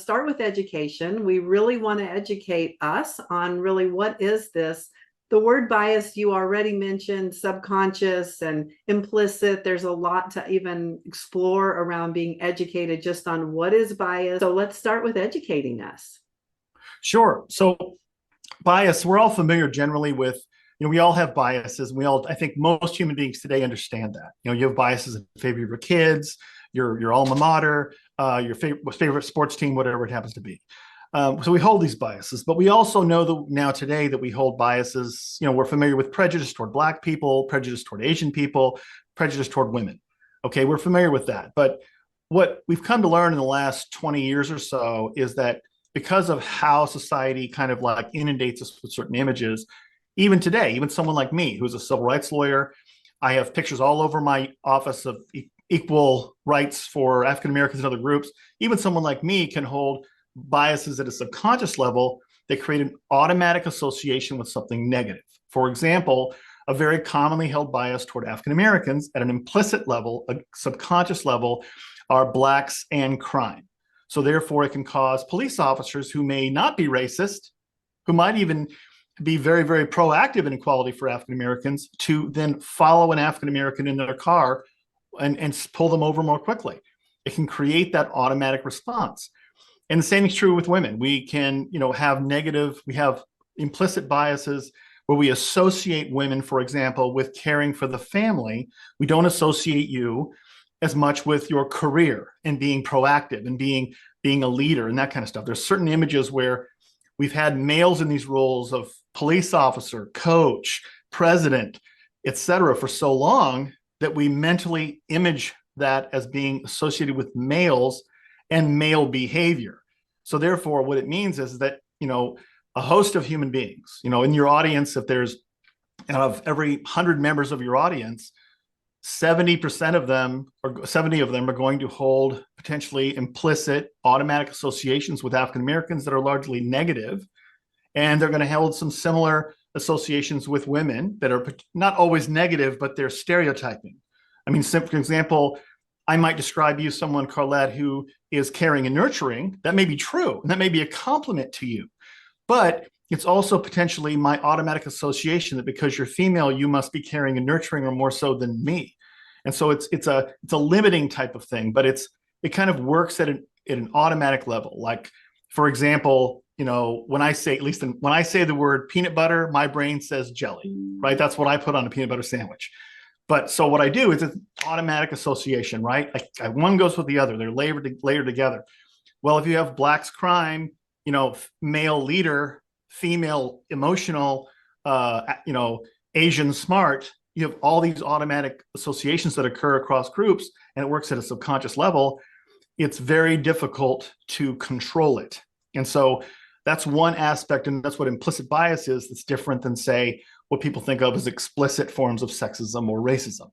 start with education. We really want to educate us on really what is this. The word bias you already mentioned, subconscious and implicit. There's a lot to even explore around being educated just on what is bias. So let's start with educating us. Sure. So bias, we're all familiar generally with, we all have biases. I think most human beings today understand that. You have biases in favor of your kids, your alma mater, your favorite sports team, whatever it happens to be. So we hold these biases, but we also know that now today that we hold biases. We're familiar with prejudice toward Black people, prejudice toward Asian people, prejudice toward women. Okay, we're familiar with that. But what we've come to learn in the last 20 years or so is that because of how society kind of like inundates us with certain images, even today, even someone like me, who's a civil rights lawyer, I have pictures all over my office of equal rights for African Americans and other groups. Even someone like me can hold biases at a subconscious level that create an automatic association with something negative. For example, a very commonly held bias toward African Americans at an implicit level, a subconscious level, are Blacks and crime. So therefore, it can cause police officers who may not be racist, who might even be very, very proactive in equality for African Americans, to then follow an African American in their car and pull them over more quickly. It can create that automatic response. And the same is true with women. We can, we have implicit biases where we associate women, for example, with caring for the family. We don't associate you as much with your career and being proactive and being a leader and that kind of stuff. There's certain images where we've had males in these roles of police officer, coach, president, etc. for so long that we mentally image that as being associated with males and male behavior. So therefore, what it means is that, a host of human beings, in your audience, if there's out of every 100 members of your audience, 70% of them, or 70 of them, are going to hold potentially implicit automatic associations with African Americans that are largely negative. And they're going to hold some similar associations with women that are not always negative, but they're stereotyping. I mean, for example, I might describe you as someone, Carlette, who is caring and nurturing. That may be true, and that may be a compliment to you. But it's also potentially my automatic association that because you're female, you must be caring and nurturing, or more so than me. And so it's a limiting type of thing, but it kind of works at an automatic level. Like, for example, when I say the word peanut butter, my brain says jelly, right? That's what I put on a peanut butter sandwich. But so what I do is it's automatic association, right? One goes with the other. They're layered together. Well, if you have Blacks crime, male leader, female emotional, Asian smart, you have all these automatic associations that occur across groups, and it works at a subconscious level. It's very difficult to control it. And so that's one aspect, and that's what implicit bias is. That's different than, say, what people think of as explicit forms of sexism or racism.